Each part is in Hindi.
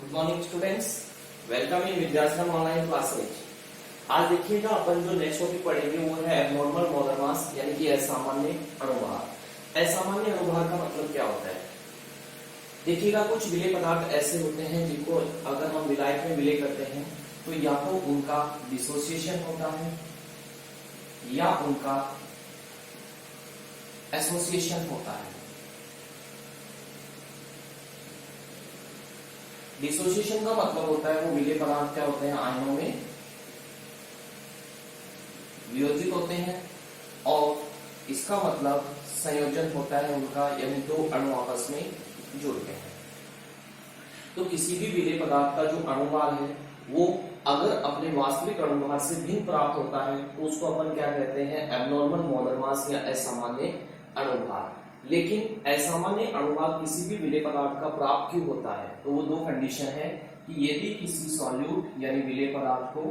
Good morning students, welcome in Vidyashram online classes. आज देखिएगा अपन जो नेक्स्ट टॉपिक पढ़ेंगे वो है एबनॉर्मल मोलर मास यानी कि असामान्य अणुभार। असामान्य अणुभार का मतलब क्या होता है? देखिएगा कुछ विलेय पदार्थ ऐसे होते हैं जिनको अगर हम विलायक में विलय करते हैं तो या तो उनका डिसोसिएशन होता है या उनका एसोसिएशन होता है। डिसोसिएशन का मतलब होता है वो विलेय पदार्थ क्या होते हैं, आयनों में वियोजित होते हैं, और इसका मतलब संयोजन होता है उनका, यानी दो अणु आपस में जुड़ते हैं। तो किसी भी विलेय पदार्थ का जो अणुभार है वो अगर अपने वास्तविक अणुभार से भिन्न प्राप्त होता है तो उसको अपन क्या कहते हैं, एबनॉर्मल मोलर मास या असामान्य अणुभार। लेकिन असामान्य अणुभार किसी भी विलेय पदार्थ का प्राप्त क्यों होता है? तो वो दो कंडीशन है कि यदि किसी सॉल्यूट यानी विलेय पदार्थ को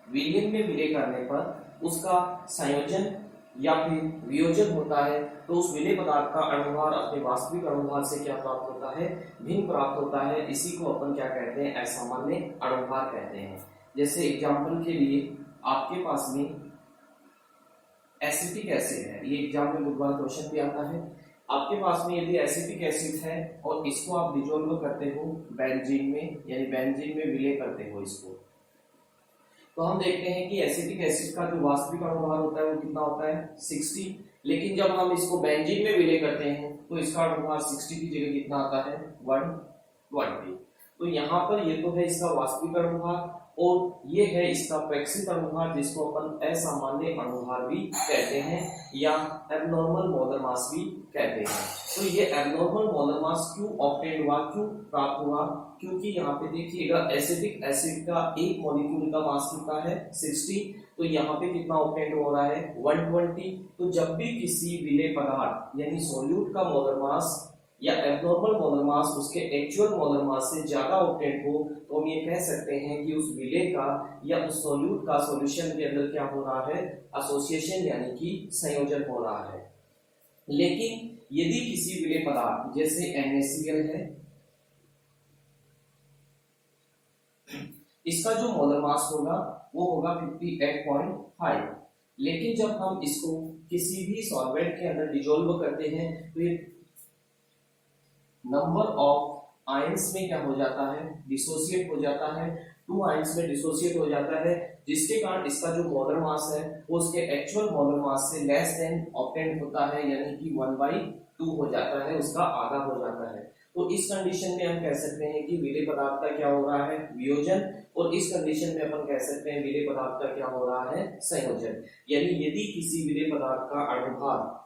विलयन में विलय करने पर उसका संयोजन या फिर वियोजन होता है तो उस विलेय पदार्थ का अणुभार अपने वास्तविक अणुभार से क्या प्राप्त होता है, भिन्न प्राप्त होता है। इसी को अपन क्या कहते हैं, असामान्य अणुभार कहते हैं। जैसे एग्जाम्पल के लिए आपके पास में एसिटिक एसिड है, ये एग्जाम में बहुत बार क्वेश्चन भी आता है। आपके पास में यदि एसिटिक एसिड है और इसको आप डिसॉल्व करते हो बेंजीन में, यानी बेंजीन में विलय करते हो इसको, तो हम देखते हैं कि एसिटिक एसिड का जो वास्तविक अणुभार होता है वो कितना होता है, 60। लेकिन जब हम इसको बेंजीन में विलय करते हैं तो इसका अणुभार 60 की जगह कितना आता है, 120। तो यहाँ पर ये तो है इसका वास्तविक अणुभार और ये है इसका प्रेक्षित अणुभार, जिसको अपन असामान्य अणुभार भी कहते हैं या एबनॉर्मल मोलर मास भी कहते हैं। तो ये एबनॉर्मल मोलर मास क्यों ऑब्टेन हुआ, क्यों प्राप्त हुआ? क्योंकि यहाँ पे देखिएगा एसिटिक एसिड का एक मॉलिक्यूल का मास कितना है, 60। तो यहाँ पे कितना ऑब्टेन हो रहा है, 120। तो जब भी किसी विलेय पदार्थ यानी सॉल्यूट का मोलर मास या एबनॉर्मल मोलर मास उसके एक्चुअल मोलर मास से ज्यादा ऑब्टेन हो तो हम ये कह सकते हैं कि उस विलेय का या उस सॉल्यूट का सॉल्यूशन के अंदर क्या हो रहा है, एसोसिएशन यानी कि संयोजन हो रहा है। लेकिन यदि किसी विलेय पदार्थ जैसे NaCl है, इसका जो मोलर मास होगा वो होगा 58.5, लेकिन जब हम इसको किसी भी सॉल्वेंट के अंदर डिसॉल्व करते हैं तो ये नंबर ऑफ आयंस में क्या हो जाता है, डिसोसिएट हो जाता है। 2 आयंस में डिसोसिएट हो जाता है, जिसके कारण इसका जो मोलर मास है वो उसके एक्चुअल मोलर मास से लेस देन ऑब्टेन होता है, यानी कि 1/2 हो जाता है, उसका आधा हो जाता है। तो इस कंडीशन में हम कह सकते हैं कि विलेय पदार्थ का क्या हो रहा है, वियोजन, और इस कंडीशन में अपन कह सकते हैं विलेय पदार्थ का क्या हो रहा है, संयोजन। यानी यदि किसी विलेय पदार्थ का अणुभार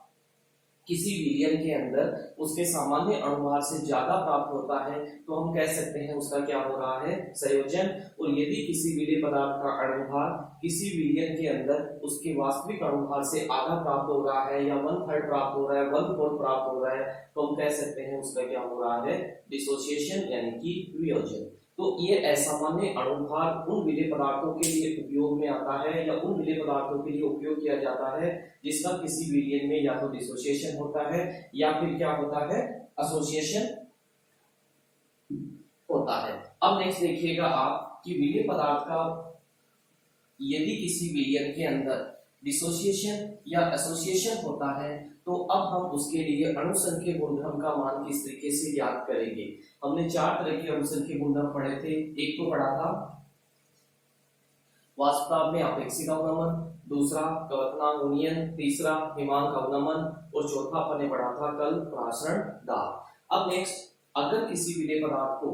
किसी विलयन के अंदर उसके सामान्य अणुभार से ज्यादा प्राप्त होता है तो हम कह सकते हैं उसका क्या हो रहा है, संयोजन। और यदि किसी विलेय पदार्थ का अणुभार किसी विलयन के अंदर उसके वास्तविक अणुभार से आधा प्राप्त हो रहा है या 1/3 प्राप्त हो रहा है, 1/4 प्राप्त हो रहा है, तो हम कह सकते हैं उसका क्या हो रहा है, डिसोसिएशन यानी कि वियोजन। तो ये असामान्य अणुभार उन विलेय पदार्थों के लिए उपयोग में आता है या उन विलेय पदार्थों के लिए उपयोग किया जाता है जिसका किसी विलयन में या तो डिसोसिएशन होता है या फिर क्या होता है, एसोसिएशन होता है। अब नेक्स्ट देखिएगा आप कि विलेय पदार्थ का यदि किसी विलयन के अंदर डिसोसिएशन या एसोसिएशन होता है तो अब हम उसके लिए अणुसंख्यक गुणधर्म का मान किस तरीके से याद करेंगे। हमने 4 तरह के अणुसंख्यक गुणधर्म पढ़े थे। एक तो पढ़ा था वाष्पदाब में अपेक्षिक अवनमन, दूसरा कवचनांगुणीयन, तीसरा हिमांक अवनमन और चौथा अपन ने पढ़ा था कल प्रासरण दाब। अब नेक्स्ट, अगर किसी विलेय पदार्थ को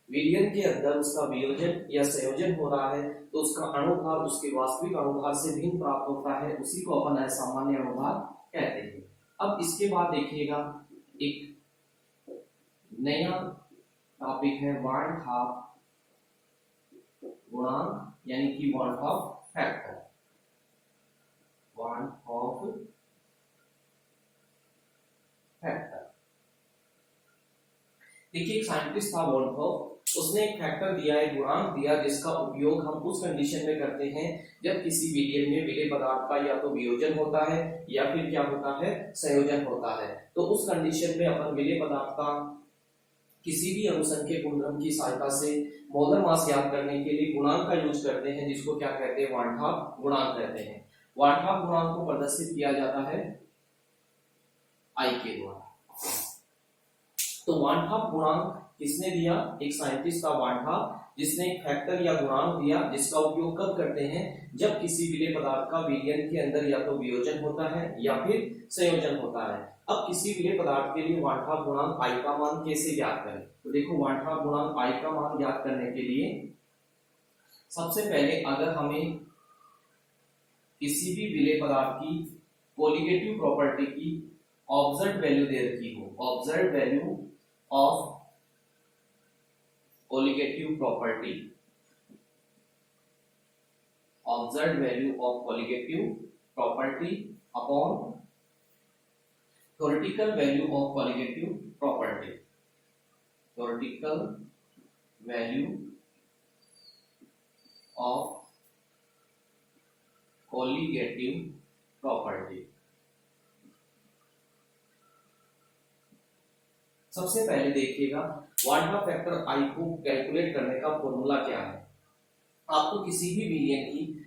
विलयन के अंदर उसका वियोजन या संयोजन हो रहा है तो उसका अणुभार उसके वास्तविक अणुभार से भिन्न प्राप्त होता है, उसी को अपन असामान्य अणुभार कहते हैं। अब इसके बाद देखिएगा एक नया टॉपिक है वॉन हाफ गुणांक यानी कि one half factor. One half factor, देखिए एक साइंटिस्ट था वॉन हाफ, उसने एक फैक्टर दिया, एक गुणांक दिया जिसका उपयोग हम उस कंडीशन में करते हैं जब किसी विलयन में विलेय पदार्थ का या तो वियोजन होता है या फिर क्या होता है, संयोजन होता है। तो उस कंडीशन में अपन विलेय पदार्थ का किसी भी अनुसंख्यक गुणधर्म की सहायता से मोलर मास ज्ञात करने के लिए गुणांक का यूज करते हैं, जिसको क्या कहते हैं, वान हाफ गुणांक कहते हैं। वान हाफ गुणांक को प्रदर्शित किया जाता है आई के द्वारा। तो वान हाफ गुणांक किसने दिया, एक साइंटिस्ट था वान हाफ, जिसने एक फैक्टर या गुणांक दिया, जिसका उपयोग कब करते हैं, जब किसी विलेय पदार्थ का विलयन के अंदर या तो वियोजन होता है या फिर संयोजन होता है। अब किसी विलेय पदार्थ के लिए वान हाफ गुणांक आई का मान कैसे ज्ञात करें, तो देखो वान हाफ गुणांक आई का मान ज्ञात करने के लिए सबसे पहले अगर हमें किसी भी विलेय पदार्थ की कोलिगेटिव प्रॉपर्टी की ऑब्जर्व वैल्यू दे रखी हो, observe value of colligative property, observe value of colligative property upon theoretical value of colligative property, theoretical value of colligative property. सबसे पहले देखिएगा वान हाफ फैक्टर आई को कैलकुलेट करने का फॉर्मूला क्या है। आपको किसी भी विलयन की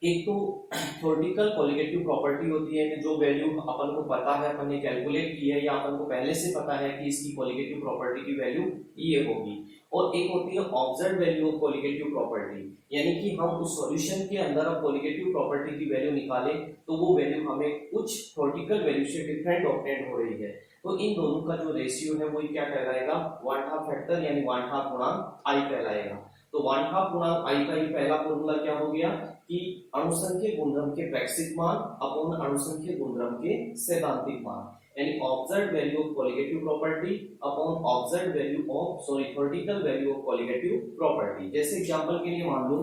एक तो थ्योरेटिकल कोलिगेटिव प्रॉपर्टी होती है कि जो वैल्यू अपन को पता है, अपन ने कैलकुलेट की है या अपन को पहले से पता है कि इसकी कोलिगेटिव प्रॉपर्टी की वैल्यू ये होगी, और एक होती है observe value of colligative property, यानी कि हम उस सॉल्यूशन के अंदर अब कोलिगेटिव प्रॉपर्टी की वैल्यू निकालें तो वो वैल्यू हमें कुछ थ्योरेटिकल वैल्यू से डिफरेंट ऑब्टेन हो रही है, तो इन दोनों का जो रेशियो है वो क्या कहलाएगा, वान हाफ फैक्टर यानी वान हाफ गुणांक आई कहलाएगा। तो वान हाफ गुणांक आई का ही पहला फॉर्मूला क्या हो गया कि अनुसंख्यक गुणधर्म के प्रैक्सिक मान अपॉन अनुसंख्यक गुणधर्म के सैद्धांतिक मान, यानी observe value of colligative property upon observe value of theoretical value of colligative property. जैसे एग्जांपल के लिए मान लो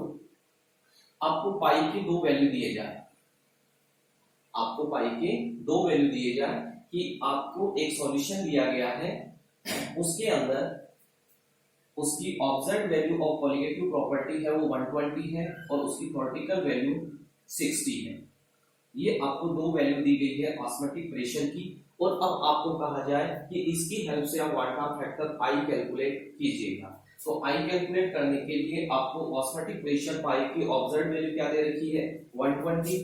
आपको पाई के दो वैल्यू दिए जाए, आपको पाई के दो वैल्यू दिए जाए कि आपको एक सॉल्यूशन दिया गया है, उसके अंदर उसकी observe value of colligative property है वो 120 है और उसकी थ्योरेटिकल वैल्यू 60 है। ये आपको दो वैल्यू दी गई है ऑस्मोटिक प्रेशर की, और अब आपको कहा जाए कि इसकी हेल्प से आप वान हाफ फैक्टर आई कैलकुलेट कीजिएगा। तो आई कैलकुलेट करने के लिए आपको ऑस्मोटिक प्रेशर पाई की ऑब्जर्व वैल्यू क्या दे रखी है 120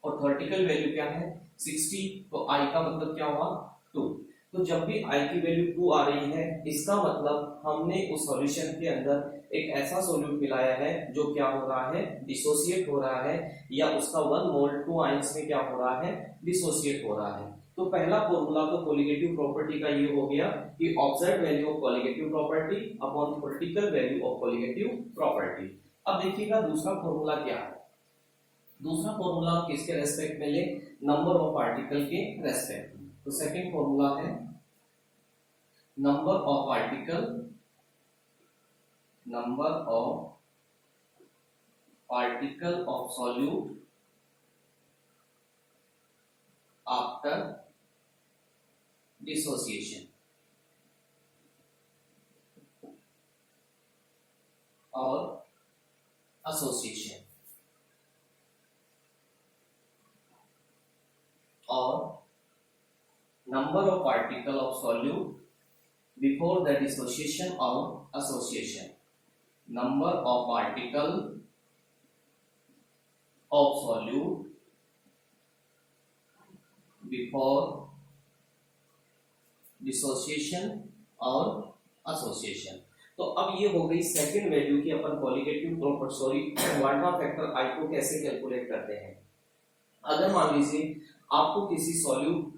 और थ्योरेटिकल वैल्यू क्या है 60, तो आई का मतलब क्या हुआ 2। तो जब भी आई की वैल्यू 2 आ रही है, इसका मतलब हमने उस सॉल्यूशन के अंदर एक ऐसा सॉल्यूट मिलाया है जो क्या हो रहा है, डिसोसिएट हो रहा है, या उसका 1 मोल 2 आयंस में क्या हो रहा है, डिसोसिएट हो रहा है। तो पहला फॉर्मूला तो कोलिगेटिव प्रॉपर्टी का ये हो गया कि observe value of colligative property upon theoretical value of colligative property. अब देखिएगा दूसरा फॉर्मूला क्या है। दूसरा फॉर्मूला किसके रेस्पेक्ट में ले, नंबर ऑफ पार्टिकल के रेस्पेक्ट में। तो सेकंड फॉर्मूला है number of particle of solute after dissociation और एसोसिएशन, और number of particle of solute before the dissociation or association, number of particle of solute before dissociation और association। तो अब ये हो गई सेकंड वैल्यू की अपन colligative property sorry van't Hoff factor I को कैसे कैलकुलेट करते हैं। अगर मान लीजिए आपको किसी सॉल्यूट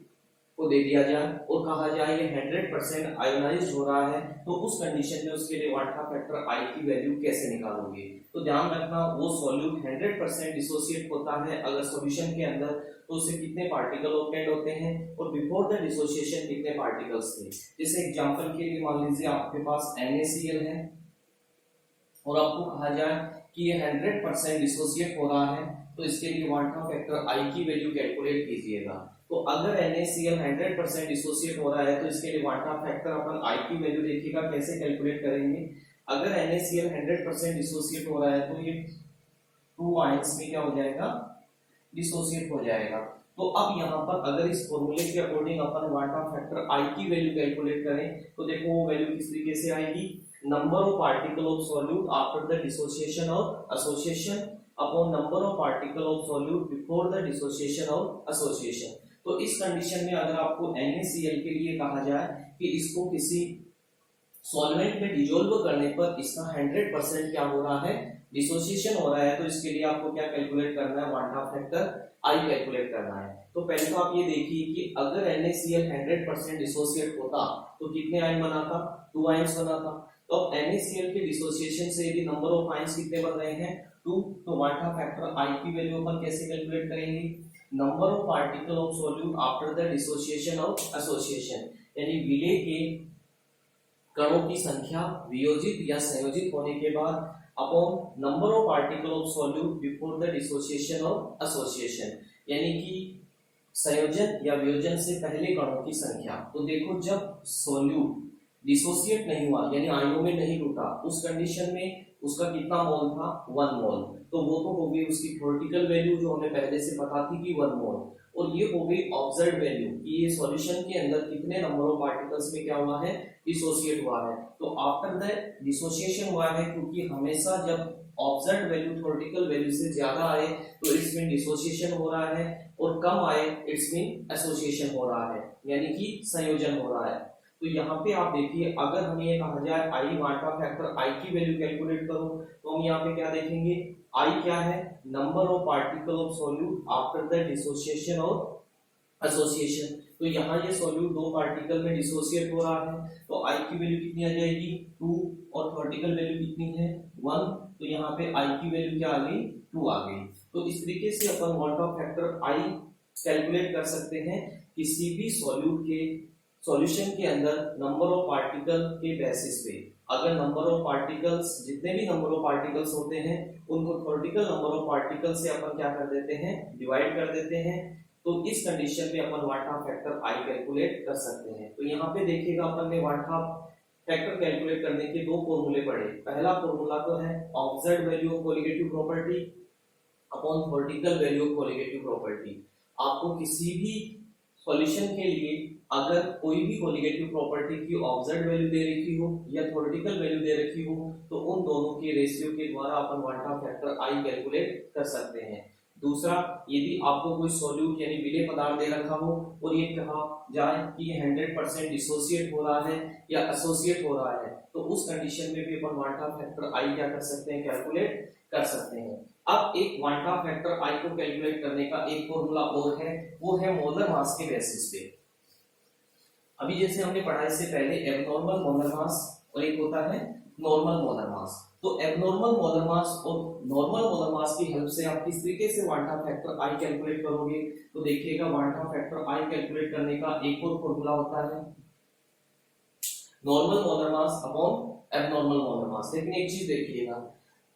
को दे दिया जाए और कहा जाए ये 100% आयोनाइज्ड हो रहा है, तो उस कंडीशन में उसके लिए वान हाफ फैक्टर आई की वैल्यू कैसे निकालोगे। तो ध्यान रखना वो सॉल्यूट 100% डिसोसिएट होता है अगर सॉल्यूशन के अंदर, तो उससे कितने पार्टिकल ऑब्टेंड होते हैं और बिफोर द डिसोसिएशन कितने पार्टिकल्स थे। जैसे एग्जांपल के लिए मान लीजिए आपके पास NaCl है और आपको कहा जाए कि ये 100% डिसोसिएट हो रहा है, तो इसके लिए वान हाफ फैक्टर आई की वैल्यू कैलकुलेट कीजिएगा। तो अगर NaCl 100% डिसोसिएट हो रहा है तो इसके लिए वान हाफ फैक्टर अपन आई की वैल्यू देखिएगा कैसे कैलकुलेट करेंगे। अगर NaCl 100% डिसोसिएट हो रहा है तो ये 2 आयंस में क्या हो जाएगा, डिसोसिएट हो जाएगा। तो अब यहाँ पर अगर इस फॉर्मूले के अकॉर्डिंग अपन वाटा फैक्टर आई की वैल्यू कैलकुलेट करें तो देखो वो वैल्यू किस तरीके से आएगी, number of particle of solute after the dissociation और association upon number of particle of solute before the dissociation और एसोसिएशन। तो इस कंडीशन में अगर आपको NaCl के लिए कहा जाए कि इसको किसी सॉल्वेंट में डिसॉल्व करने पर इसका 100% क्या हो रहा है, डिसोसिएशन हो रहा है, तो इसके लिए आपको क्या कैलकुलेट करना है, वाटा फैक्टर आई कैलकुलेट करना है। तो पहले तो आप ये देखिए कि अगर NaCl 100% डिसोसिएट होता तो कितने आयन बनाता, 2 आयन्स बनाता। तो अब NaCl के डिसोसिएशन से यदि नंबर ऑफ आयन्स कितने बन रहे हैं, 2, तो वाटा फैक्टर आई की वैल्यू अपन कैसे कैलकुलेट करेंगे, number of particle of solute after the dissociation of association, यानी विलेय के कणों की संख्या वियोजित या संयोजित होने के बाद upon number of particle of solute before the dissociation of association, यानी कि संयोजन या वियोजन से पहले कणों की संख्या। तो देखो जब सॉल्यूट डिसोसिएट नहीं हुआ यानी आयनों में नहीं टूटा उस कंडीशन में उसका कितना मोल था, 1 मोल। तो वो तो हो गई उसकी थ्योरेटिकल वैल्यू जो हमें पहले से पता थी कि 1 मोल, और ये हो गई ऑब्जर्व्ड वैल्यू कि ये सॉल्यूशन के अंदर कितने नंबर ऑफ पार्टिकल्स में क्या हुआ है, डिसोसिएट हुआ है। तो आफ्टर द डिसोसिएशन हुआ है, क्योंकि हमेशा जब ऑब्जर्व्ड वैल्यू थ्योरेटिकल वैल्यू से ज्यादा आए तो इट्स मीन डिसोसिएशन हो रहा है, और कम आए इट्स मीन एसोसिएशन हो रहा है, यानी कि संयोजन हो रहा है। तो यहाँ पे आप देखिए अगर हमें ये कहा जाए आई वाटा फैक्टर आई की वैल्यू कैलकुलेट करो तो हम यहाँ पे क्या देखेंगे, आई क्या है, number of particle of solute after the dissociation और एसोसिएशन। तो यहाँ ये सॉल्यूट 2 पार्टिकल में डिसोसिएट हो रहा है, तो आई की वैल्यू कितनी आ जाएगी, 2, और थ्योरेटिकल वैल्यू कितनी है, 1। तो यहाँ पे आई की वैल्यू क्या आ गई, 2 आ गई। तो इस तरीके से अपन वाटा फैक्टर आई कैलकुलेट कर सकते हैं किसी भी सॉल्यूट के सॉल्यूशन के अंदर नंबर ऑफ पार्टिकल के बेसिस पे। अगर नंबर ऑफ पार्टिकल्स, जितने भी नंबर ऑफ पार्टिकल्स होते हैं उनको थ्योरेटिकल नंबर ऑफ पार्टिकल से अपन क्या कर देते हैं, डिवाइड कर देते हैं। तो इस कंडीशन में अपन वाटा फैक्टर आई कैलकुलेट कर सकते हैं। तो यहाँ पे देखिएगा अपन ने वाटा फैक्टर कैलकुलेट करने के 2 फॉर्मूले पढ़े। पहला फॉर्मूला तो है observed value of colligative property upon theoretical value of colligative property. आपको किसी भी सॉल्यूशन के लिए अगर कोई भी कोलिगेटिव प्रॉपर्टी की ऑब्जर्व्ड वैल्यू दे रखी हो या थ्योरेटिकल वैल्यू दे रखी हो तो उन दोनों के रेशियो के द्वारा अपन वाटा फैक्टर आई कैलकुलेट कर सकते हैं। दूसरा, यदि आपको कोई सॉल्यूट यानी विलेय पदार्थ दे रखा हो और ये कहा जाए कि 100% डिसोसिएट हो रहा है या एसोसिएट हो रहा है तो उस कंडीशन में भी अपन वाटा फैक्टर आई क्या कर सकते हैं, कैलकुलेट कर सकते हैं। अब एक वाटा फैक्टर आई को कैलकुलेट करने का एक फॉर्मूला और है, वो है मोलर मास के बेसिस पे। अभी जैसे हमने पढ़ा इससे पहले एबनॉर्मल मोलर मास और एक होता है नॉर्मल मोलर मास। तो एबनॉर्मल मोलर मास और नॉर्मल मोलर मास की हेल्प से आप किस तरीके से वाटा फैक्टर आई कैलकुलेट करोगे, तो देखिएगा वाटा फैक्टर आई कैलकुलेट करने का एक और फॉर्मूला होता है normal molar mass upon abnormal molar मास। लेकिन एक चीज देखिएगा,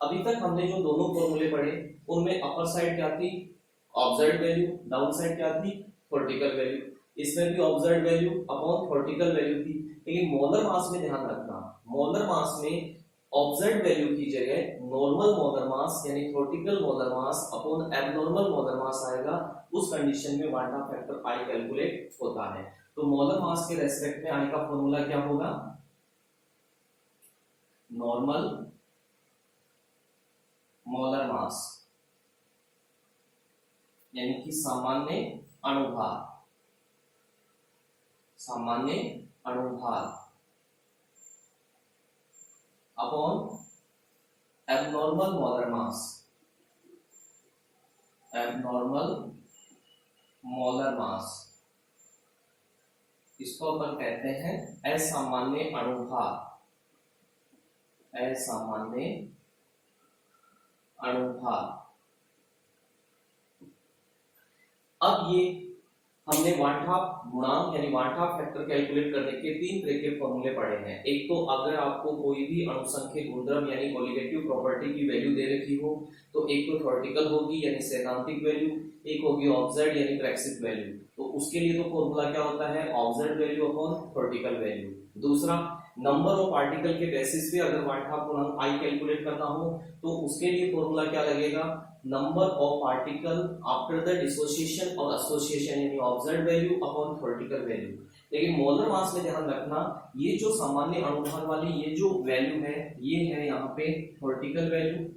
अभी तक हमने जो दोनों फॉर्मूले पढ़े उनमें अपर साइड क्या थी, ऑब्जर्व्ड वैल्यू, डाउन साइड क्या थी, थ्योरेटिकल वैल्यू। इसमें भी observed value upon theoretical value थी। लेकिन मोलर मास में ध्यान रखना, मोलर मास में ऑब्जर्व्ड वैल्यू की जगह नॉर्मल मोलर मास यानी theoretical molar mass upon abnormal molar मास आएगा। उस कंडीशन में वाटा फैक्टर आई कैलकुलेट होता है। तो मोलर मास के रेस्पेक्ट में आई का फॉर्मूला क्या होगा, नॉर्मल मोलर मास यानी कि सामान्य अणुभार, सामान्य अणुभार upon abnormal molar mass, abnormal molar mass, इसको अपन कहते हैं असामान्य अणुभार, असामान्य अणुभार। अब ये हमने वाटा गुणांक यानी वाटा फैक्टर कैलकुलेट करने के 3 तरह के फॉर्मूले पढ़े हैं। एक तो अगर आपको कोई भी अणुसंख्यक गुणधर्म यानी कोलिगेटिव प्रॉपर्टी की वैल्यू दे रखी हो तो एक तो थ्योरेटिकल होगी यानी सैद्धांतिक वैल्यू, एक होगी ऑब्जर्व्ड यानी प्रैक्टिकल वैल्यू। तो उसके लिए तो फॉर्मूला क्या होता है, observe value upon theoretical value. दूसरा, नंबर ऑफ पार्टिकल के बेसिस पे अगर वांछा पूर्णांक आई कैलकुलेट करना हो तो उसके लिए फॉर्मूला क्या लगेगा, number of particle after the dissociation और एसोसिएशन, यानी observe value upon theoretical value. लेकिन मोलर मास में ध्यान रखना, ये जो सामान्य अणुभार वाली ये जो वैल्यू है ये है यहाँ पे थ्योरेटिकल वैल्यू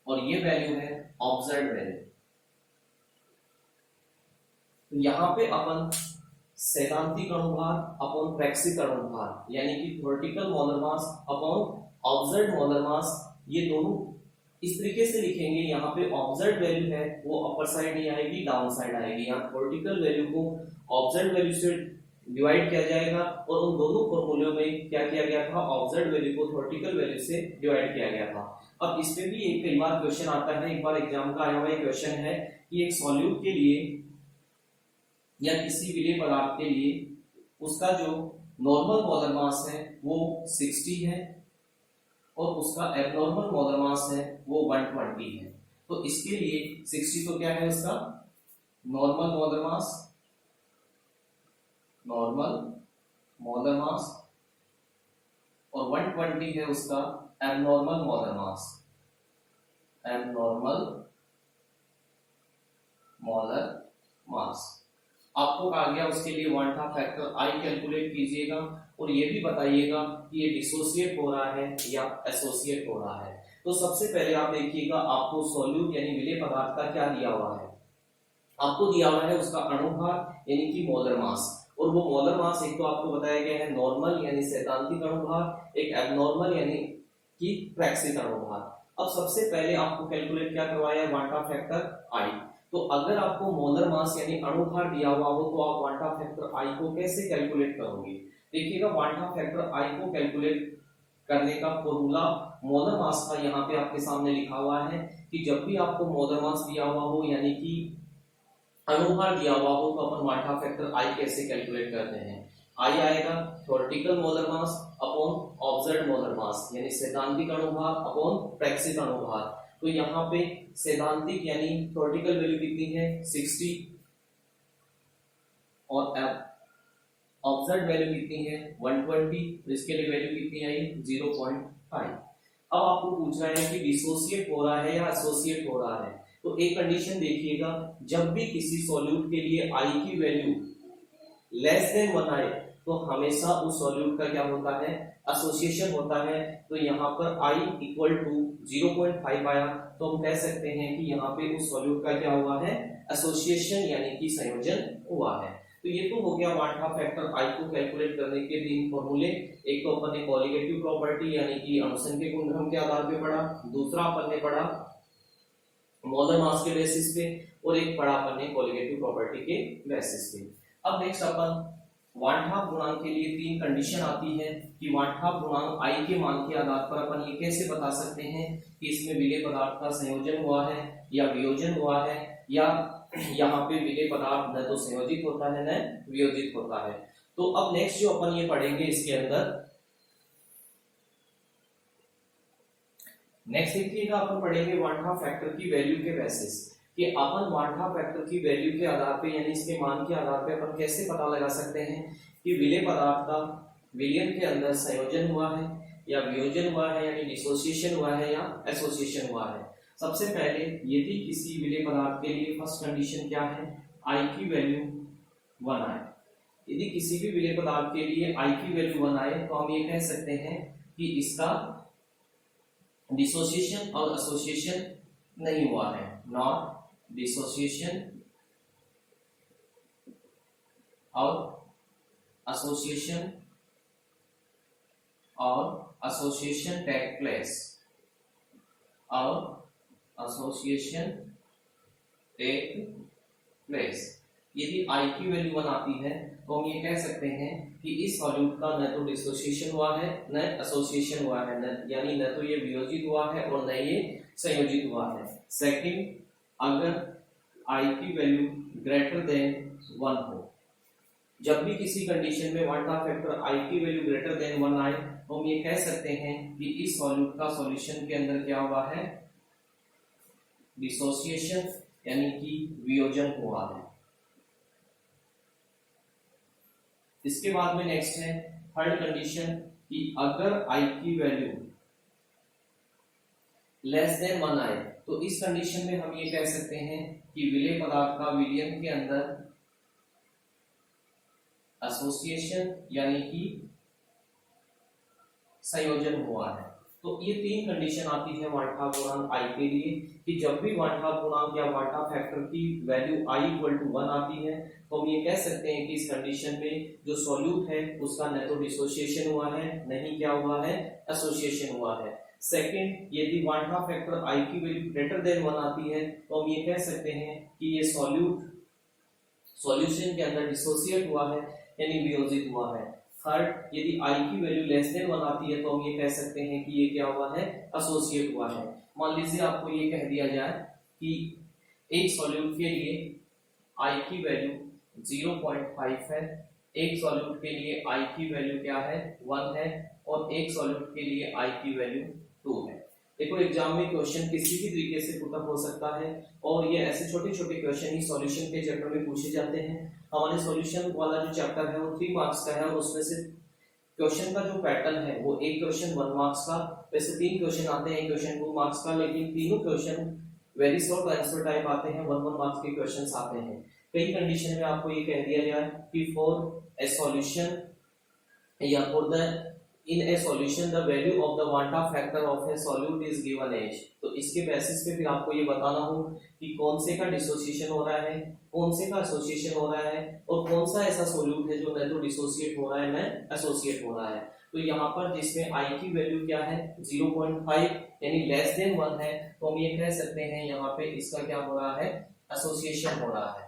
और ये वैल्यू है ऑब्जर्व वैल्यू। तो यहाँ पे अपन सैद्धांतिक अणुभार अपॉन प्रैक्सिक अणुभार यानी कि theoretical molar mass upon observed molar mass, ये दोनों इस तरीके से लिखेंगे। यहाँ पे ऑब्जर्व्ड वैल्यू है वो अपर साइड नहीं आएगी, डाउन साइड आएगी। यहाँ थ्योरेटिकल वैल्यू को ऑब्जर्व्ड वैल्यू से डिवाइड किया जाएगा और उन दोनों फॉर्मूलों में क्या किया गया था, ऑब्जर्व्ड वैल्यू को थ्योरेटिकल वैल्यू से डिवाइड किया गया था। अब इसमें भी एक कई बार क्वेश्चन आता है, एक बार एग्जाम का आया हुआ क्वेश्चन है कि एक सॉल्यूट के लिए या किसी विलेय पदार्थ के लिए उसका जो नॉर्मल मोलर मास है वो 60 है और उसका एब्नॉर्मल मोलर मास है वो 120 है। तो इसके लिए 60 तो क्या है उसका normal molar mass, normal molar mass, और 120 है उसका abnormal molar mass, abnormal molar mass. आपको कहा गया उसके लिए वांछा फैक्टर आई कैलकुलेट कीजिएगा और ये भी बताइएगा कि ये डिसोसिएट हो रहा है या एसोसिएट हो रहा है। तो सबसे पहले आप देखिएगा आपको सॉल्यूट यानी विलेय पदार्थ का क्या दिया हुआ है, आपको दिया हुआ है उसका अणुभार यानी कि मोलर मास, और वो मोलर मास एक तो आपको बताया गया है नॉर्मल यानी सैद्धांतिक अणुभार, एक एब्नॉर्मल यानी कि प्रैक्सिक अणुभार। अब सबसे पहले आपको कैलकुलेट क्या करवाया है, वांछा फैक्टर आई। तो अगर आपको मोलर मास यानी अणुभार दिया हुआ हो तो आप वांछा फैक्टर आई को कैसे कैलकुलेट करोगे। देखिएगा वांछा फैक्टर आई को कैलकुलेट करने का फॉर्मूला मोलर मास का यहाँ पे आपके सामने लिखा हुआ है कि जब भी आपको मोलर मास दिया हुआ हो यानी कि अणुभार दिया हुआ हो तो अपन वांछा फैक्टर आई कैसे कैलकुलेट करते हैं। आई आएगा theoretical molar mass upon observed molar mass यानी सैद्धांतिक अणुभार अपॉन प्रैक्सिक अणुभार। तो यहाँ पे सैद्धांतिक यानी थ्योरेटिकल वैल्यू कितनी है 60 और ऑब्जर्व्ड वैल्यू कितनी है 120, तो इसके लिए वैल्यू कितनी आई 0.5। अब आपको पूछ रहा है कि डिसोसिएट हो रहा है या एसोसिएट हो रहा है। तो एक कंडीशन देखिएगा, जब भी किसी सॉल्यूट के लिए आई की वैल्यू लेस देन 1 आए तो हमेशा उस सॉल्यूट का क्या होता है एसोसिएशन होता है। तो यहाँ पर I इक्वल टू 0.5 आया तो हम कह सकते हैं कि यहाँ पे उस सॉल्यूट का क्या हुआ है एसोसिएशन यानी कि संयोजन हुआ है। तो ये तो हो गया वांछा फैक्टर I को कैलकुलेट करने के 3 फॉर्मूले। एक तो अपन ने कोलिगेटिव प्रॉपर्टी यानी कि अणुसंख्यक गुणधर्म के आधार पे पढ़ा, दूसरा अपन ने पढ़ा मोलर मास के बेसिस पे, और एक पढ़ा अपन ने कोलिगेटिव प्रॉपर्टी के बेसिस पे। अब नेक्स्ट अपन वांछा गुणांक के लिए 3 कंडीशन आती है कि वांछा गुणांक आई के मान के आधार पर अपन ये कैसे बता सकते हैं कि इसमें विलेय पदार्थ का संयोजन हुआ है या वियोजन हुआ है, या यहाँ पे विलेय पदार्थ न तो संयोजित होता है न वियोजित होता है। तो अब नेक्स्ट जो अपन ये पढ़ेंगे इसके अंदर नेक्स्ट देखिएगा अपन पढ़ेंगे वांछा फैक्टर की वैल्यू के बेसिस कि अपन वांछा फैक्टर की वैल्यू के आधार पे यानी इसके मान के आधार पे अपन कैसे पता लगा सकते हैं कि विलेय पदार्थ का विलयन के अंदर संयोजन हुआ है या वियोजन हुआ है यानी डिसोसिएशन हुआ है या एसोसिएशन हुआ है। सबसे पहले यदि किसी विलेय पदार्थ के लिए फर्स्ट कंडीशन क्या है, आई की वैल्यू 1 आए। यदि किसी भी विलेय पदार्थ के लिए आई की वैल्यू 1 आए तो हम ये कह सकते हैं कि इसका डिसोसिएशन और एसोसिएशन नहीं हुआ है, नॉट डिसोसिएशन और एसोसिएशन टेक प्लेस और एसोसिएशन टेक प्लेस। यदि आई की वैल्यू 1 आती है तो हम ये कह सकते हैं कि इस सॉल्यूट का न तो डिसोसिएशन हुआ है न एसोसिएशन हुआ है, यानी न तो ये वियोजित हुआ है और न ये संयोजित हुआ है। सेकंड, अगर आई की वैल्यू ग्रेटर देन 1 हो, जब भी किसी कंडीशन में वांछा फैक्टर आई की वैल्यू ग्रेटर देन 1 आए तो हम ये कह सकते हैं कि इस सॉल्यूट का सॉल्यूशन के अंदर क्या हुआ है डिसोसिएशन यानी कि वियोजन हुआ है। इसके बाद में नेक्स्ट है थर्ड कंडीशन कि अगर I की वैल्यू लेस देन 1 आए तो इस कंडीशन में हम ये कह सकते हैं कि विलेय पदार्थ का विलयन के अंदर एसोसिएशन यानी कि संयोजन हुआ है। तो ये तीन कंडीशन आती है वाल्था गुणांक I के लिए कि जब भी वाल्था गुणांक या वाल्था फैक्टर की वैल्यू I इक्वल टू 1 आती है तो हम ये कह सकते हैं कि इस कंडीशन में जो सॉल्यूट है उसका न तो डिसोसिएशन हुआ है नहीं क्या हुआ है, एसोसिएशन हुआ है। सेकंड, यदि वाल्था फैक्टर I की वैल्यू ग्रेटर देन 1 आती है तो हम ये कह सकते हैं कि ये सॉल्यूशन के अंदर डिसोसिएट हुआ है यानी वियोजित हुआ है। थर्ड, यदि I की वैल्यू लेस देन 1 आती है तो हम ये कह सकते हैं कि ये क्या हुआ है, एसोसिएट हुआ है। मान लीजिए आपको ये कह दिया जाए कि एक सॉल्यूट के लिए I की वैल्यू 0.5 है, एक सॉल्यूट के लिए I की वैल्यू क्या है, 1 है, और एक सॉल्यूट के लिए I की वैल्यू 2 है। देखो एग्जाम में क्वेश्चन किसी भी तरीके से पुटअप हो सकता है और ये ऐसे छोटे छोटे क्वेश्चन ही सॉल्यूशन के चैप्टर में पूछे जाते हैं। हमारे सॉल्यूशन वाला जो चैप्टर है वो 3 मार्क्स का है और उसमें से क्वेश्चन का जो पैटर्न है वो एक क्वेश्चन 1 मार्क्स का, वैसे 3 क्वेश्चन आते हैं, क्वेश्चन 2 मार्क्स का, लेकिन तीनों question very short answer type आते हैं, 1 मार्क्स के क्वेश्चंस आते हैं। कई कंडीशन में आपको ये कह दिया जाए कि फॉर ए सॉल्यूशन या for the in a solution the value of the Wanta factor of a solute is given as, तो इसके बेसिस पे फिर आपको ये बताना हो कि कौन से का डिसोसिएशन हो रहा है, कौन से का एसोसिएशन हो रहा है और कौन सा ऐसा सोल्यूट है जो न तो डिसोसिएट हो रहा है न एसोसिएट हो रहा है। तो यहाँ पर जिसमें I की वैल्यू क्या है 0.5 यानी लेस देन 1 है तो हम ये कह सकते हैं यहाँ पे इसका क्या हो रहा है, एसोसिएशन हो रहा है।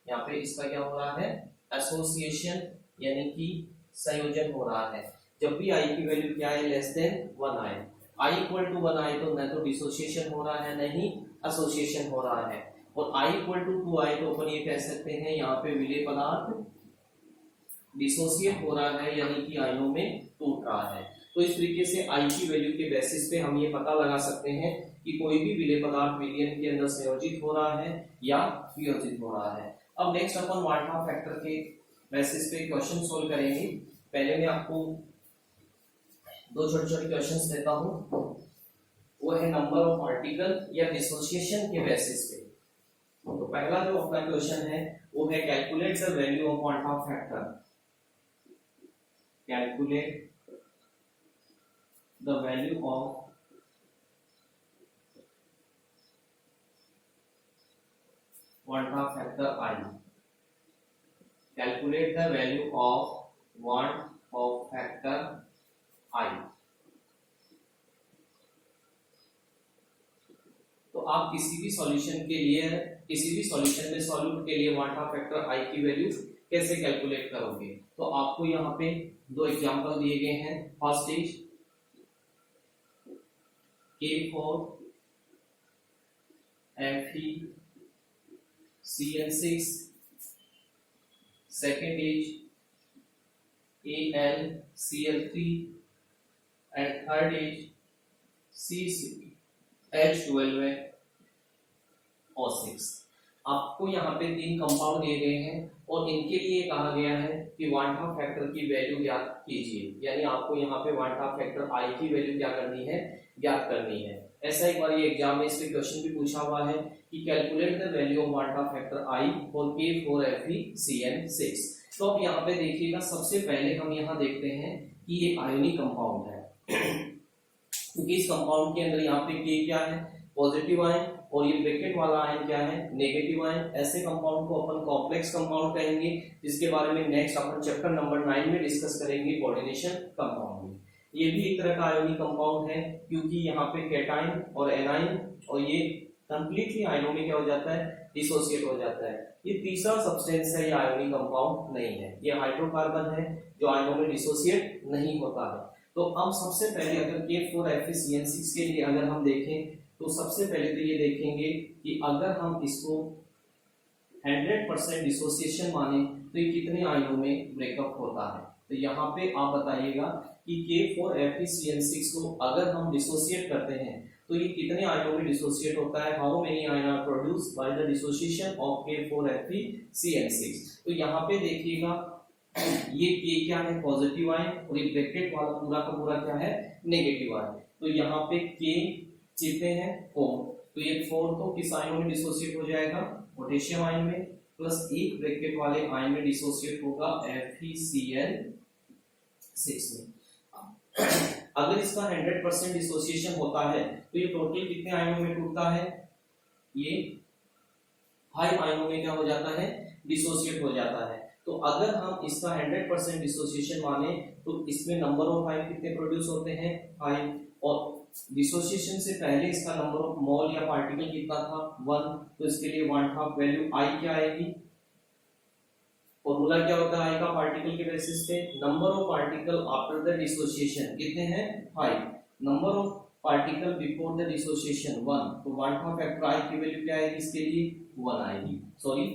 यहाँ पे इसका क्या हो रहा है, एसोसिएशन यानी कि संयोजन हो रहा है। जब भी I की वैल्यू क्या है, लेस देन 1 आए, I इक्वल टू 1 आए तो न तो डिसोसिएशन हो रहा है न ही एसोसिएशन हो रहा है, और I इक्वल टू 2 आए तो अपन ये कह सकते हैं यहाँ पे विलेय पदार्थ डिसोसिएट हो रहा है यानी कि आयनों में टूट रहा है। तो इस तरीके से I की वैल्यू के बेसिस पे हम ये पता लगा सकते हैं कि कोई भी विलेय पदार्थ विलयन के अंदर संयोजित हो रहा है या वियोजित हो रहा है। अब नेक्स्ट अपन वाल्था फैक्टर के बेसिस पे क्वेश्चन सोल्व करेंगे। पहले मैं आपको दो छोटे छोटे क्वेश्चंस देता हूं, वो है नंबर ऑफ पार्टिकल या डिसोसिएशन के बेसिस पे। तो पहला जो अपना क्वेश्चन है वो है कैलकुलेट द वैल्यू ऑफ वाल्था factor, calculate the value of वाल्था factor I, calculate the value of वाल्था फैक्टर I। तो आप किसी भी सॉल्यूशन के लिए, किसी भी सॉल्यूशन में सॉल्यूट के लिए वाल्था फैक्टर I की वैल्यू कैसे कैलकुलेट करोगे। तो आपको यहाँ पे दो एग्जांपल दिए गए हैं। First is K4FeCN6, second is AlCl3 and third is CH12O6। आपको यहाँ पे 3 कंपाउंड दिए गए हैं और इनके लिए कहा गया है कि वाल्था फैक्टर की वैल्यू ज्ञात कीजिए, यानी आपको यहाँ पे वाल्था फैक्टर I की वैल्यू क्या करनी है, ज्ञात करनी है। ऐसा एक बार ये एग्जाम में इसमें क्वेश्चन भी पूछा हुआ है कि कैलकुलेट द वैल्यू ऑफ वाल्था फैक्टर I फॉर K4FeCN6। तो अब यहाँ पे देखिएगा, सबसे पहले हम यहाँ देखते हैं कि ये आयोनिक कंपाउंड है क्योंकि इस कंपाउंड के अंदर यहाँ पे K क्या है, पॉजिटिव आयन, और ये ब्रैकेट वाला आयन क्या है, नेगेटिव आयन। ऐसे कंपाउंड को अपन कॉम्प्लेक्स कंपाउंड कहेंगे, जिसके बारे में नेक्स्ट अपन चैप्टर नंबर 9 में डिस्कस करेंगे, कोऑर्डिनेशन कंपाउंड में। ये भी एक तरह का आयोनिक कंपाउंड है क्योंकि यहाँ पे कैटाइन और एनाइन, और ये कंप्लीटली आयनों में क्या हो जाता है, डिसोसिएट हो जाता है। ये तीसरा सब्सटेंस है, ये आयोनिक कंपाउंड नहीं है, ये हाइड्रोकार्बन है जो आयनों में डिसोसिएट नहीं होता है। तो हम सबसे पहले अगर K4FeCN6 के लिए अगर हम देखें तो सबसे पहले तो ये देखेंगे कि अगर हम इसको 100% डिसोसिएशन माने तो ये कितने आयनों में ब्रेकअप होता है। तो यहाँ पे आप बताइएगा कि K4FeCN6 को अगर हम डिसोसिएट करते हैं तो ये कितने आयनों में डिसोसिएट होता है, how many ion are produced by the dissociation of K4F3CN6। तो यहाँ पे देखिएगा ये K क्या है, पॉजिटिव आयन, और ये ब्रैकेट वाला पूरा का पूरा क्या है, नेगेटिव आयन। तो यहाँ पे K कितने हैं, 4, तो ये 4 तो किस आयन में डिसोसिएट हो जाएगा, पोटेशियम आयन में, प्लस एक ब्रैकेट वाले आयन में डिसोसिएट होगा FeCl6 में। अगर इसका 100% डिसोसिएशन होता है तो ये टोटल कितने आयनों में टूटता है, ये 5 आयनों में क्या हो जाता है, डिसोसिएट हो जाता है। तो अगर हम इसका 100% डिसोसिएशन माने तो इसमें नंबर ऑफ आयन कितने प्रोड्यूस होते हैं, 5, और डिसोसिएशन से पहले इसका नंबर ऑफ मोल या पार्टिकल कितना था, 1, तो इसके लिए 1/2 वैल्यू I क्या आएगी, फॉर्मूला क्या होता है I का पार्टिकल के बेसिस पे, number of particle after the dissociation कितने हैं, 5, number of particle before the dissociation 1, तो 1/2 फैक्टर I की वैल्यू क्या आएगी, इसके लिए 1 आएगी, सॉरी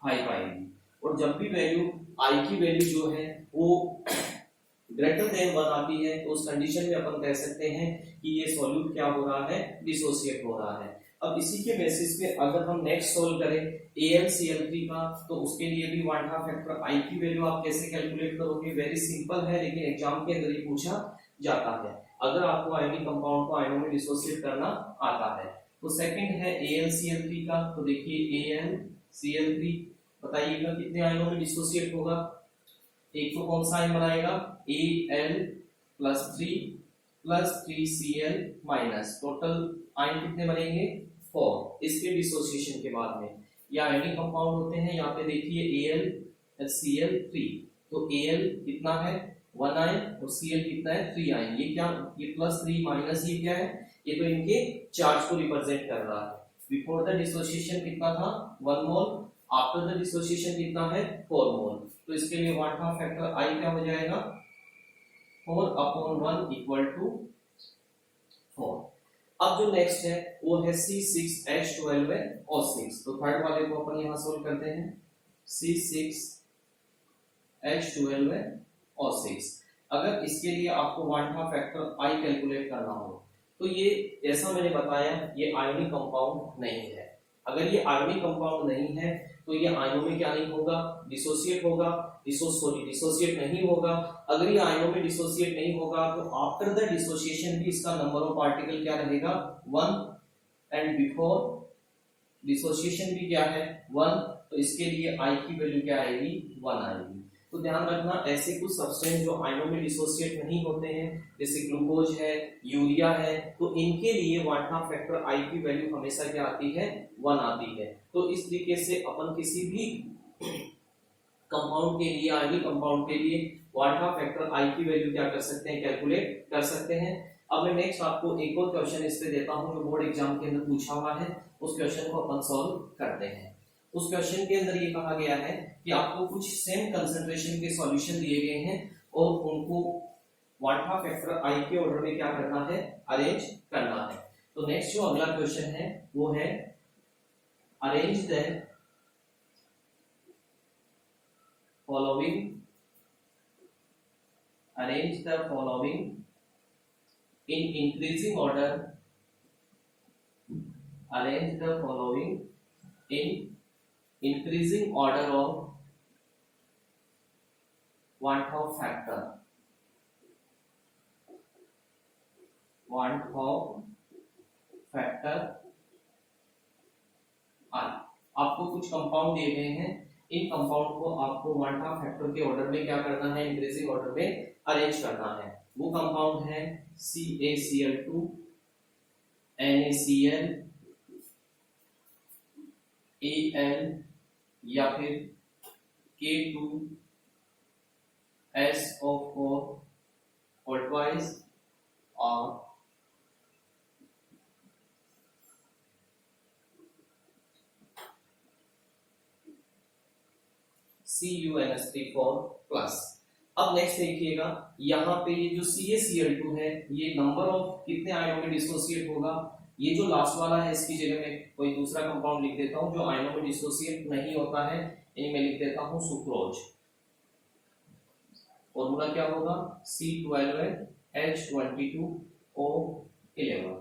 5 आएगी। और जब भी वैल्यू I की वैल्यू जो है वो ग्रेटर देन 1 आती है तो उस कंडीशन में अपन कह सकते हैं कि ये सॉल्यूट क्या हो रहा है, डिसोसिएट हो रहा है। अब इसी के बेसिस पे अगर हम नेक्स्ट सोल्व करें AlCl3 का, तो उसके लिए भी 1/2 फैक्टर I की वैल्यू आप कैसे कैलकुलेट करोगे, वेरी सिंपल है, लेकिन एग्जाम के अंदर ये पूछा जाता है अगर आपको आयनिक कंपाउंड को आयनों में डिसोसिएट करना आता है। तो सेकंड है AlCl3 का, तो देखिए AlCl3 बताइएगा कितने आयनों में डिसोसिएट होगा, एक तो कौन सा आयन बनाएगा, Al+3+3Cl माइनस, टोटल आयन कितने बनेंगे, 4, इसके डिसोसिएशन के बाद में। या आयनिक कंपाउंड होते हैं, यहाँ पे देखिए AlCl3, तो Al कितना है, 1 आयन, और Cl कितना है, 3 आयन। ये क्या, ये +3 माइनस ये क्या है, ये तो इनके चार्ज को रिप्रेजेंट कर रहा है। बिफोर द डिसोसिएशन कितना था, 1 मोल, आफ्टर द डिसोसिएशन कितना है, 4 मोल। तो इसके लिए 1/2 फैक्टर I क्या हो जाएगा, 4/1 = 4। अब जो नेक्स्ट है वो है C6H12O6, तो थर्ड वाले को अपन यहां सोल्व करते हैं, C6H12O6। अगर इसके लिए आपको 1/2 फैक्टर I कैलकुलेट करना हो तो ये जैसा मैंने बताया ये आयनिक कंपाउंड नहीं है। अगर ये आयनिक कंपाउंड नहीं है तो ये आयनों में क्या नहीं होगा, डिसोसिएट होगा, डिसोसिएट नहीं होगा। अगर ये आयनों में डिसोसिएट नहीं होगा तो आफ्टर द डिसोसिएशन भी इसका नंबर ऑफ पार्टिकल क्या रहेगा, 1, एंड बिफोर डिसोसिएशन भी क्या है, 1, तो इसके लिए I की वैल्यू क्या आएगी, 1 आएगी। तो ध्यान रखना ऐसे कुछ सब्सटेंस जो आयनों में डिसोसिएट नहीं होते हैं जैसे ग्लूकोज है, यूरिया है, तो इनके लिए 1/2 फैक्टर I की वैल्यू हमेशा क्या आती है, 1 आती है। तो इस तरीके से अपन किसी भी कंपाउंड के लिए, आयनिक कंपाउंड के लिए 1/2 फैक्टर I की वैल्यू क्या कर सकते हैं, कैलकुलेट कर सकते हैं। अब मैं नेक्स्ट आपको एक और क्वेश्चन इस पे देता हूं जो बोर्ड एग्जाम के अंदर पूछा हुआ है, उस क्वेश्चन को अपन सॉल्व करते हैं। उस क्वेश्चन के अंदर ये कहा गया है कि आपको कुछ सेम कंसंट्रेशन के सॉल्यूशन दिए गए हैं और उनको 1/2 फैक्टर I के ऑर्डर में क्या करना है, अरेंज करना है। तो नेक्स्ट जो अगला क्वेश्चन है वो है arrange the following in increasing order, arrange the following in increasing order of 1/2 factor I। आपको कुछ कंपाउंड दिए गए हैं, इन कंपाउंड को आपको 1/2 फैक्टर के ऑर्डर में क्या करना है, इंक्रीजिंग ऑर्डर में अरेंज करना है। वो कंपाउंड है CaCl2, NaCl, Al या फिर K2SO4 और ट्वाइस और CuNH3+। अब नेक्स्ट देखिएगा यहाँ पे ये जो CaCl2 है ये नंबर ऑफ कितने आयनों में डिसोसिएट होगा, ये जो लास्ट वाला है इसकी जगह में कोई दूसरा कंपाउंड लिख देता हूं जो आयनों में डिसोसिएट नहीं होता है, यानी मैं लिख देता हूं सुक्रोज। फॉर्मूला क्या होगा, C12H22O 11।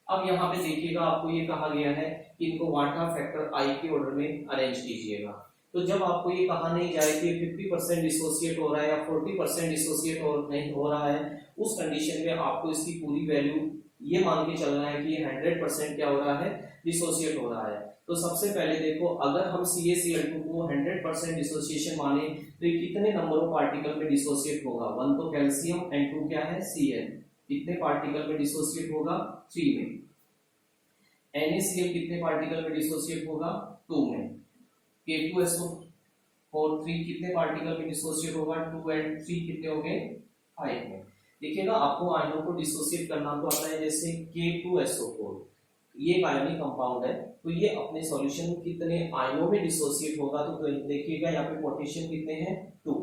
अब यहाँ पे देखिएगा आपको ये कहा गया है कि इनको वाटा फैक्टर आई के ऑर्डर में अरेंज कीजिएगा। तो जब आपको ये कहा नहीं जाए कि 50% डिसोसिएट हो रहा है या 40% डिसोसिएट नहीं हो रहा है, उस कंडीशन में आपको इसकी पूरी वैल्यू ये मान के चलना है कि ये 100% क्या हो रहा है, डिसोसिएट हो रहा है। तो सबसे पहले देखो, अगर हम CaCl2 को 100% डिसोसिएशन माने तो ये कितने नंबर ऑफ पार्टिकल में डिसोसिएट होगा? 1 तो कैल्शियम एंड 2 क्या है, Cl। कितने पार्टिकल में डिसोसिएट होगा? 3 में। NaCl कितने पार्टिकल में डिसोसिएट होगा? 2 में। K2SO4 3 कितने पार्टिकल में डिसोसिएट होगा? 2 एंड 3 कितने हो गए? 5 में। देखिएगा आपको आयनों को डिसोसिएट करना तो आता है, जैसे K2SO4 ये एक आयनिक कंपाउंड है, तो ये अपने सॉल्यूशन में कितने आयनों में डिसोसिएट होगा? तो देखिएगा यहाँ पे पोटेशियम कितने हैं? 2।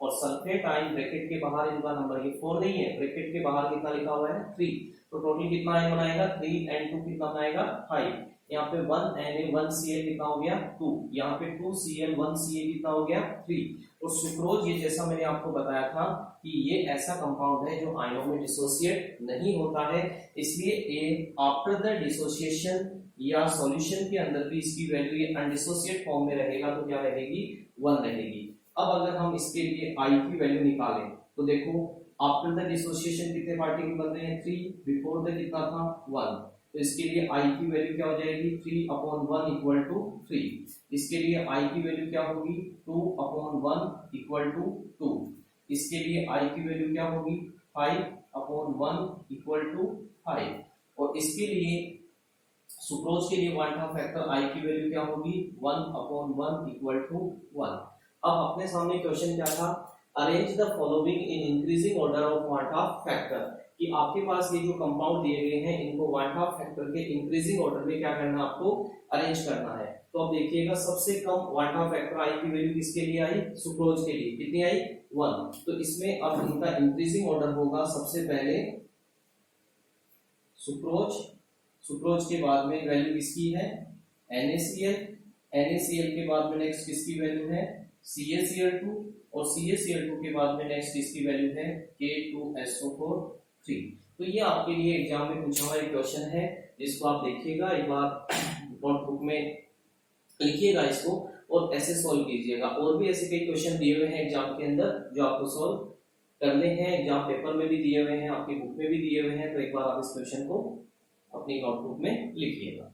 और सल्फेट आयन ब्रैकेट के बाहर इनका नंबर ये 4 नहीं है, ब्रैकेट के बाहर कितना लिखा हुआ है? 3। तो टोटल कितना आयन बनाएगा? 3 एंड 2 कितना बनाएगा? 5। यहाँ पे 1 Na1Cl कितना हो गया? 2। यहाँ पे 2Cl 1Ca कितना हो गया? 3। और सुक्रोज ये जैसा मैंने आपको बताया था कि ये ऐसा कंपाउंड है जो आयनों में डिसोसिएट नहीं होता है, इसलिए ए आफ्टर द डिसोसिएशन या सॉल्यूशन के अंदर भी इसकी वैल्यू ये अनडिसोसिएट फॉर्म में रहेगा तो क्या रहेगी? 1 रहेगी। अब अगर हम इसके लिए आई की वैल्यू निकालें तो देखो, आफ्टर द डिसोसिएशन कितने पार्टिकल बन रहे हैं? 3। बिफोर द कितना था? 1। तो इसके लिए आई की वैल्यू क्या हो जाएगी? 3/1 इक्वल टू 3। इसके लिए आई की वैल्यू क्या होगी? 2/1 इक्वल टू 2। इसके लिए आई की वैल्यू क्या होगी? 5/1 इक्वल टू 5। और इसके लिए सुक्रोज के लिए वाटा फैक्टर आई की वैल्यू क्या होगी? 1/1 इक्वल टू 1। अब अपने सामने क्वेश्चन क्या था? Arrange the following in increasing order of वाटा फैक्टर, कि आपके पास ये जो कंपाउंड दिए गए हैं इनको वाटा फैक्टर के इंक्रीजिंग ऑर्डर में क्या करना, आपको अरेंज करना है। तो अब देखिएगा, सबसे कम वाटा फैक्टर आई की वैल्यू किसके लिए आई? सुक्रोज के लिए। कितनी आई? 1। तो इसमें अब इनका इंक्रीजिंग ऑर्डर होगा, सबसे पहले सुक्रोज, सुक्रोज के बाद में वैल्यू किसकी है? NaCl, NaCl के बाद में नेक्स्ट किसकी वैल्यू है? CaCl2, और CaCl2 के बाद में नेक्स्ट किसकी वैल्यू है? K2SO4 3। तो ये आपके लिए एग्जाम में पूछा हुआ एक क्वेश्चन है, जिसको आप देखिएगा एक बार नोटबुक में लिखिएगा इसको और ऐसे सॉल्व कीजिएगा। और भी ऐसे कई क्वेश्चन दिए हुए हैं एग्जाम के अंदर जो आपको सॉल्व करने हैं, एग्जाम पेपर में भी दिए हुए हैं, आपकी बुक में भी दिए हुए हैं, तो एक बार आप इस क्वेश्चन को अपनी नोटबुक में लिखिएगा।